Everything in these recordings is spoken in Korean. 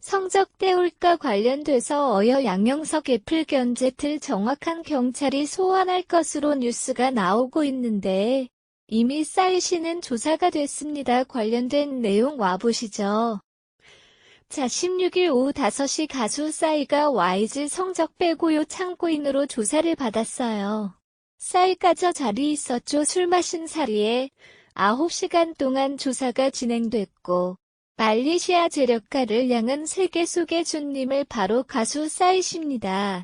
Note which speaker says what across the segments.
Speaker 1: 성적 떼울과 관련돼서 양영석 애플 견제틀 정확한 경찰이 소환할 것으로 뉴스가 나오고 있는데 이미 싸이 씨는 조사가 됐습니다. 관련된 내용 와보시죠. 자, 16일 오후 5시 가수 싸이가 YG 성적 빼고요 참고인으로 조사를 받았어요. 싸이가 저 자리에 있었죠. 술 마신 사리에 9시간 동안 조사가 진행됐고 말레이시아 재력가를 향한 세계 속의 주님을 바로 가수 싸이십니다.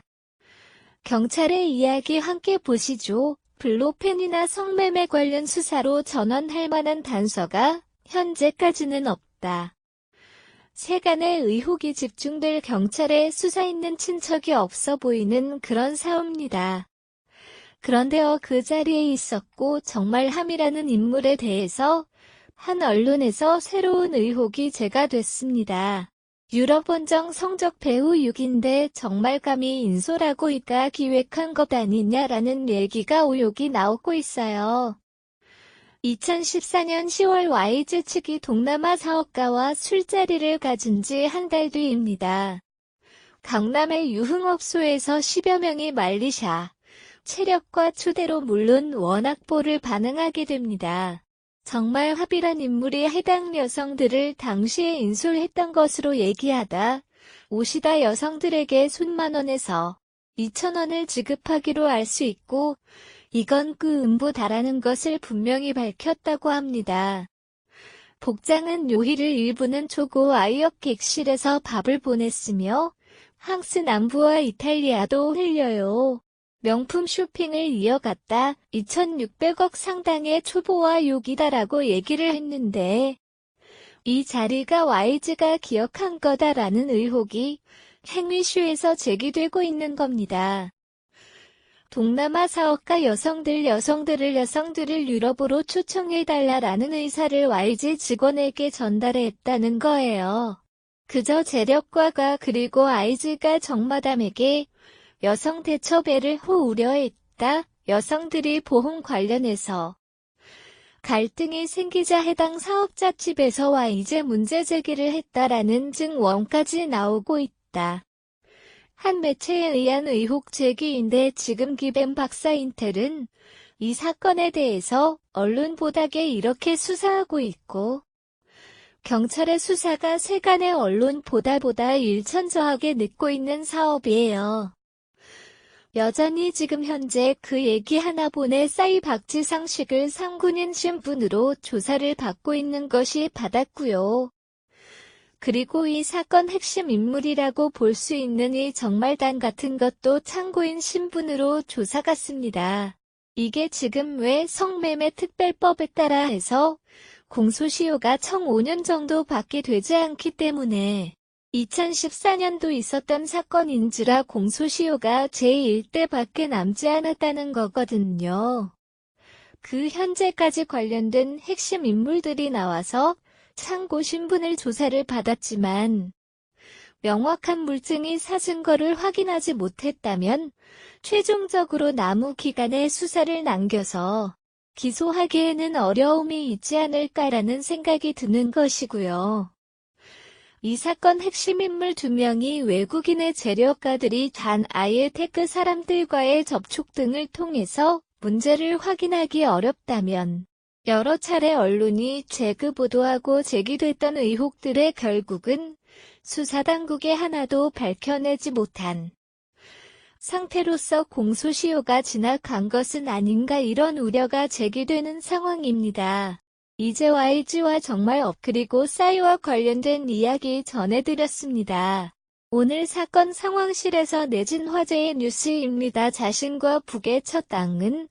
Speaker 1: 경찰의 이야기 함께 보시죠. 블로팬이나 성매매 관련 수사로 전원할 만한 단서가 현재까지는 없다. 세간의 의혹이 집중될 경찰에 수사 있는 친척이 없어 보이는 그런 사업입니다. 그런데 그 자리에 있었고 정말 함이라는 인물에 대해서 한 언론에서 새로운 의혹이 제기됐습니다. 유럽 원정 성적 배우 6인데 정말 감히 인솔하고 있다 기획한 것 아니냐라는 얘기가 의혹이 나오고 있어요. 2014년 10월 YG 측이 동남아 사업가와 술자리를 가진 지 한 달 뒤입니다. 강남의 유흥업소에서 10여 명이 말레이시아 체력과 초대로 물론 워낙보를 반응하게 됩니다. 정말 합의란 인물이 해당 여성들을 당시에 인솔했던 것으로 얘기하다 오시다 여성들에게 손만 원에서 2,000원을 지급하기로 알 수 있고 이건 그 음보다라는 것을 분명히 밝혔다고 합니다. 복장은 요일을 일부는 초고 아이역 객실에서 밥을 보냈으며 항스 남부와 이탈리아도 흘려요. 명품 쇼핑을 이어갔다 2,600억 상당의 초보와 욕이다라고 얘기를 했는데 이 자리가 YG가 기억한 거다라는 의혹이 행위쇼에서 제기되고 있는 겁니다. 동남아 사업가 여성들을 유럽으로 초청해달라라는 의사를 YG 직원에게 전달했다는 거예요. 그저 재력가가 그리고 YG가 정마담에게 여성 대처배를 우려했다. 여성들이 보험 관련해서 갈등이 생기자 해당 사업자 측에서 YG 문제 제기를 했다라는 증언까지 나오고 있다. 한 매체에 의한 의혹 제기인데 지금 김 박사 인텔은 이 사건에 대해서 언론 보도에 이렇게 수사하고 있고 경찰의 수사가 세간의 언론 보도보다 일천저하게 늦고 있는 사업이에요. 여전히 지금 현재 그 얘기 하나 보내 싸이 박지상식을 상군인 신분으로 조사를 받고 있는 것이 받았고요. 그리고 이 사건 핵심 인물이라고 볼 수 있는 이 정말단 같은 것도 참고인 신분으로 조사 갔습니다. 이게 지금 왜 성매매 특별법에 따라 해서 공소시효가 총 5년 정도 밖에 되지 않기 때문에 2014년도 있었던 사건인지라 공소시효가 제1대 밖에 남지 않았다는 거거든요. 그 현재까지 관련된 핵심 인물들이 나와서 참고 신분을 조사를 받았지만 명확한 물증이 사증거를 확인하지 못했다면 최종적으로 남은 기간에 수사를 남겨서 기소하기에는 어려움이 있지 않을까라는 생각이 드는 것이고요. 이 사건 핵심 인물 2명이 외국인의 재력가들이 단 아예 테크 사람들과의 접촉 등을 통해서 문제를 확인하기 어렵다면 여러 차례 언론이 재보도하고 제기됐던 의혹들의 결국은 수사당국에 하나도 밝혀내지 못한 상태로서 공소시효가 지나간 것은 아닌가 이런 우려가 제기되는 상황입니다. 이제 YG와 정말 그리고 싸이와 관련된 이야기 전해드렸습니다. 오늘 사건 상황실에서 내진 화제의 뉴스입니다. 자신과 북의 첫 땅은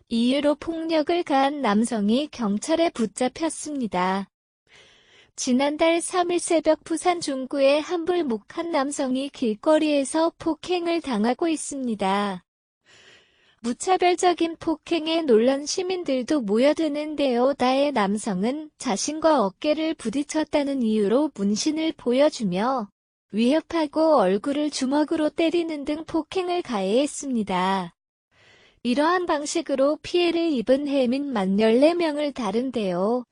Speaker 1: 이유로 폭력을 가한 남성이 경찰에 붙잡혔습니다. 지난달 3일 새벽 부산 중구의 한불목한 남성이 길거리에서 폭행을 당하고 있습니다. 무차별적인 폭행에 놀란 시민들도 모여드는데요. 나의 남성은 자신과 어깨를 부딪혔다는 이유로 문신을 보여주며 위협하고 얼굴을 주먹으로 때리는 등 폭행을 가해했습니다. 이러한 방식으로 피해를 입은 해민 만 14명을 다룬데요.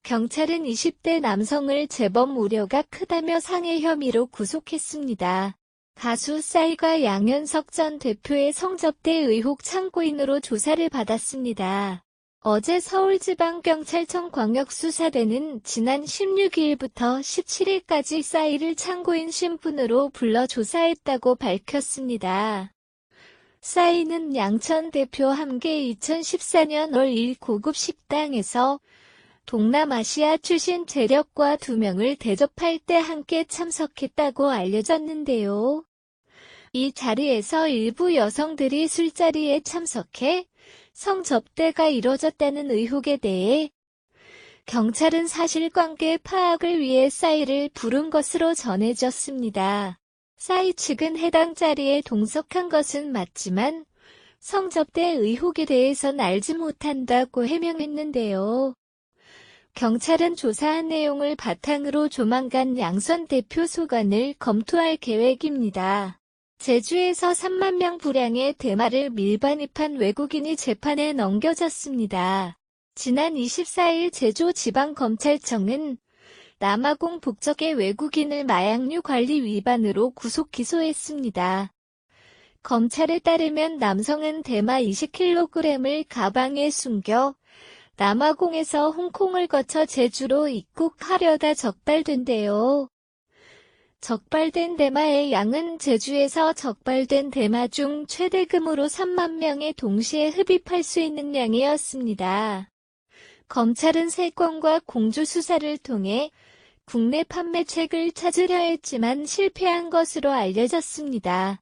Speaker 1: 경찰은 20대 남성을 재범 우려가 크다며 상해 혐의로 구속했습니다. 가수 싸이가 양현석 전 대표의 성접대 의혹 참고인으로 조사를 받았습니다. 어제 서울지방경찰청 광역수사대는 지난 16일부터 17일까지 싸이를 참고인 신분으로 불러 조사했다고 밝혔습니다. 싸이는 양천 대표 함께 2014년 월 1 고급 식당에서 동남아시아 출신 재력과 2명을 대접할 때 함께 참석했다고 알려졌는데요. 이 자리에서 일부 여성들이 술자리에 참석해 성접대가 이뤄졌다는 의혹에 대해 경찰은 사실관계 파악을 위해 싸이를 부른 것으로 전해졌습니다. 싸이 측은 해당 자리에 동석한 것은 맞지만 성접대 의혹에 대해선 알지 못한다고 해명했는데요. 경찰은 조사한 내용을 바탕으로 조만간 양선 대표 소관을 검토할 계획입니다. 제주에서 3만 명 분량의 대마를 밀반입한 외국인이 재판에 넘겨졌습니다. 지난 24일 제주지방검찰청은 남아공 북적의 외국인을 마약류 관리 위반으로 구속 기소했습니다. 검찰에 따르면 남성은 대마 20kg을 가방에 숨겨 남아공에서 홍콩을 거쳐 제주로 입국하려다 적발된대요. 적발된 대마의 양은 제주에서 적발된 대마 중 최대금으로 3만 명에 동시에 흡입할 수 있는 양이었습니다. 검찰은 세권과 공조 수사를 통해 국내 판매책을 찾으려 했지만 실패한 것으로 알려졌습니다.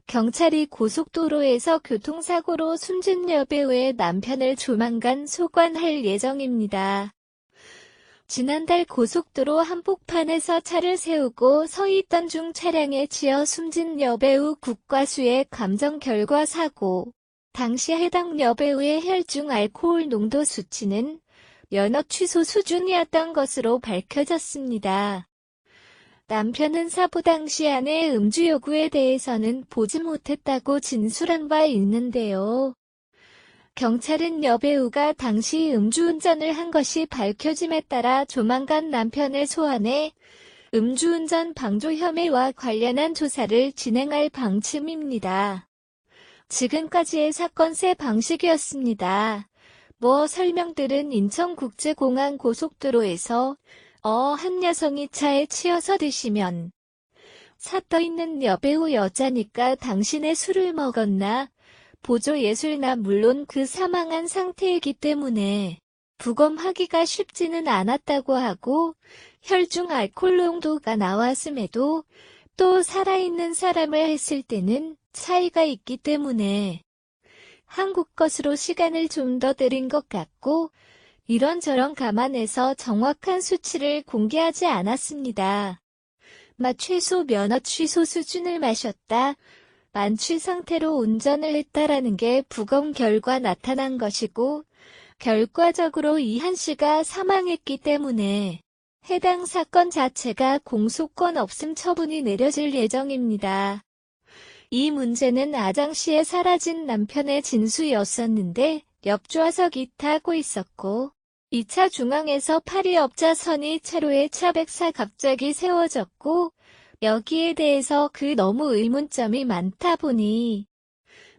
Speaker 1: 경찰이 고속도로에서 교통사고로 숨진 여배우의 남편을 조만간 소관할 예정입니다. 지난달 고속도로 한복판에서 차를 세우고 서 있던 중 차량에 치여 숨진 여배우 국과수의 감정 결과 사고. 당시 해당 여배우의 혈중 알코올 농도 수치는 면허 취소 수준이었던 것으로 밝혀졌습니다. 남편은 사고 당시 아내의 음주 요구에 대해서는 보지 못했다고 진술한 바 있는데요. 경찰은 여배우가 당시 음주운전을 한 것이 밝혀짐에 따라 조만간 남편을 소환해 음주운전 방조 혐의와 관련한 조사를 진행할 방침입니다. 지금까지의 사건세 방식이었습니다. 설명들은 인천국제공항 고속도로에서 한 여성이 차에 치여서 드시면 사떠있는 여배우 여자니까 당신의 술을 먹었나? 보조 예술나 물론 그 사망한 상태이기 때문에 부검하기가 쉽지는 않았다고 하고 혈중 알코올 농도가 나왔음에도 또 살아있는 사람을 했을 때는 차이가 있기 때문에 한국 것으로 시간을 좀 더 들인 것 같고 이런저런 감안해서 정확한 수치를 공개하지 않았습니다. 최소 면허 취소 수준을 마셨다. 만취 상태로 운전을 했다라는 게 부검 결과 나타난 것이고 결과적으로 이한 씨가 사망했기 때문에 해당 사건 자체가 공소권 없음 처분이 내려질 예정입니다. 이 문제는 아장 씨의 사라진 남편의 진수였었는데 옆좌석이 타고 있었고 2차 중앙에서 파리 업자선이 차로에 차백사 갑자기 세워졌고 여기에 대해서 너무 의문점이 많다 보니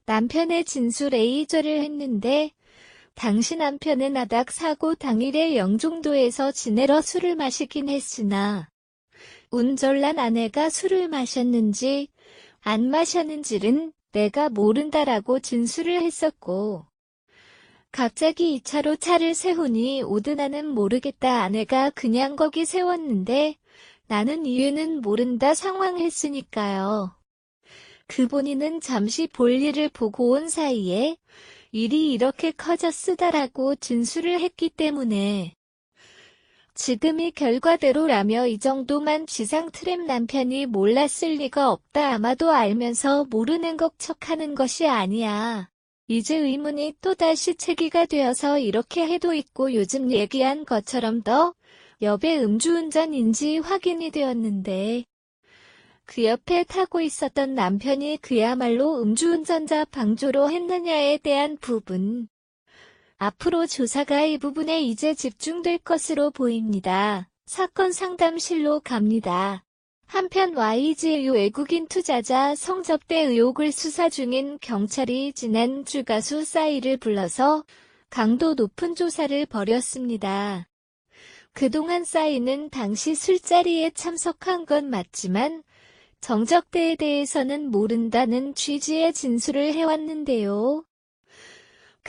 Speaker 1: 남편의 진술 A조를 했는데 당시 남편은 아닥 사고 당일에 영종도에서 지내러 술을 마시긴 했으나 운전란 아내가 술을 마셨는지 안 마셨는지는 내가 모른다라고 진술을 했었고 갑자기 2차로 차를 세우니 오드나는 모르겠다 아내가 그냥 거기 세웠는데 나는 이유는 모른다 상황했으니까요. 그 본인은 잠시 볼일을 보고 온 사이에 일이 이렇게 커졌으다라고 진술을 했기 때문에 지금이 결과대로라며 이 정도만 지상 트랩 남편이 몰랐을 리가 없다. 아마도 알면서 모르는 척하는 것이 아니야. 이제 의문이 또다시 제기가 되어서 이렇게 해도 있고 요즘 얘기한 것처럼 더 여배 음주운전인지 확인이 되었는데 그 옆에 타고 있었던 남편이 그야말로 음주운전자 방조로 했느냐에 대한 부분 앞으로 조사가 이 부분에 이제 집중될 것으로 보입니다. 사건 상담실로 갑니다. 한편 YG 외국인 투자자 성접대 의혹을 수사 중인 경찰이 지난주 가수 싸이를 불러서 강도 높은 조사를 벌였습니다. 그동안 싸이는 당시 술자리에 참석한 건 맞지만 정적대에 대해서는 모른다는 취지의 진술을 해왔는데요.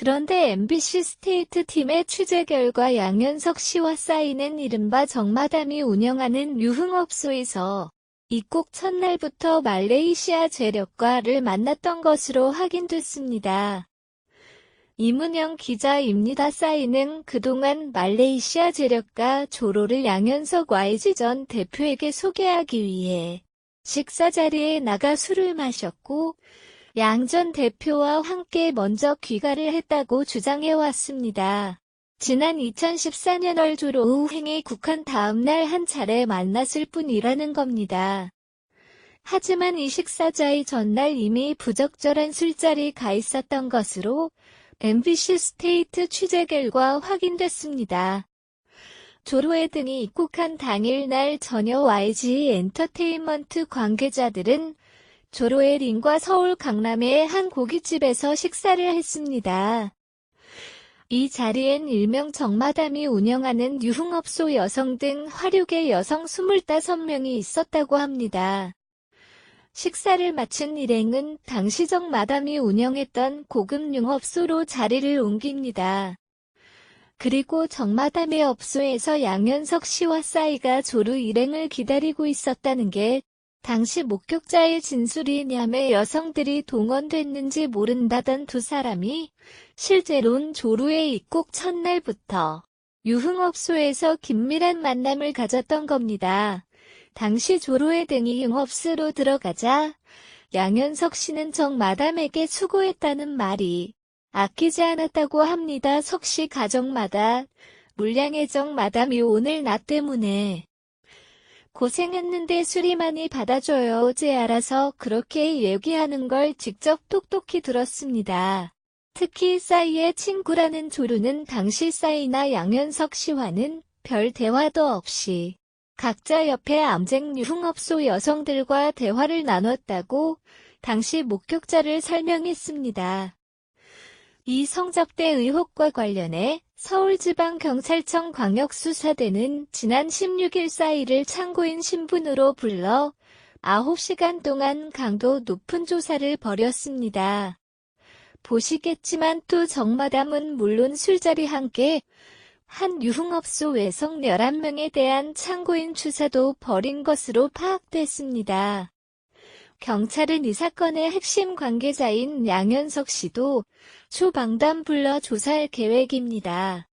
Speaker 1: 그런데 MBC 스테이트 팀의 취재 결과 양현석 씨와 싸이는 이른바 정마담이 운영하는 유흥업소에서 입국 첫날부터 말레이시아 재력가를 만났던 것으로 확인됐습니다. 이문영 기자입니다. 싸이는 그동안 말레이시아 재력가 조로를 양현석 YG 전 대표에게 소개하기 위해 식사 자리에 나가 술을 마셨고 양 전 대표와 함께 먼저 귀가를 했다고 주장해왔습니다. 지난 2014년 월 조로 의행에 국한 다음날 한 차례 만났을 뿐이라는 겁니다. 하지만 이 식사자의 전날 이미 부적절한 술자리 가 있었던 것으로 MBC 스테이트 취재 결과 확인됐습니다. 조로에 등이 입국한 당일날 저녁 YG 엔터테인먼트 관계자들은 조로의 링과 서울 강남의 한 고깃집에서 식사를 했습니다. 이 자리엔 일명 정마담이 운영하는 유흥업소 여성 등 화류계 여성 25명이 있었다고 합니다. 식사를 마친 일행은 당시 정마담이 운영했던 고급 융업소로 자리를 옮깁니다. 그리고 정마담의 업소에서 양현석 씨와 싸이가 조로 일행을 기다리고 있었다는 게 당시 목격자의 진술이냐며 여성들이 동원됐는지 모른다던 두 사람이 실제로는 조로의 입국 첫날부터 유흥업소에서 긴밀한 만남을 가졌던 겁니다. 당시 조로의 등이 융업소로 들어가자 양현석 씨는 정마담에게 수고했다는 말이 아끼지 않았다고 합니다. 석 씨 가정마다 물량의 정마담이 오늘 나 때문에 고생했는데 술이 많이 받아줘요. 어제 알아서 그렇게 얘기하는 걸 직접 똑똑히 들었습니다. 특히 싸이의 친구라는 조루는 당시 싸이나 양현석 씨와는 별 대화도 없이 각자 옆에 암쟁 유흥업소 여성들과 대화를 나눴다고 당시 목격자를 설명했습니다. 이 성접대 의혹과 관련해 서울지방경찰청 광역수사대는 지난 16일 싸이를 참고인 신분으로 불러 9시간 동안 강도 높은 조사를 벌였습니다. 보시겠지만 또 정마담은 물론 술자리 함께 한 유흥업소 외성 11명에 대한 참고인 추사도 벌인 것으로 파악됐습니다. 경찰은 이 사건의 핵심 관계자인 양현석 씨도 소방단 불러 조사할 계획입니다.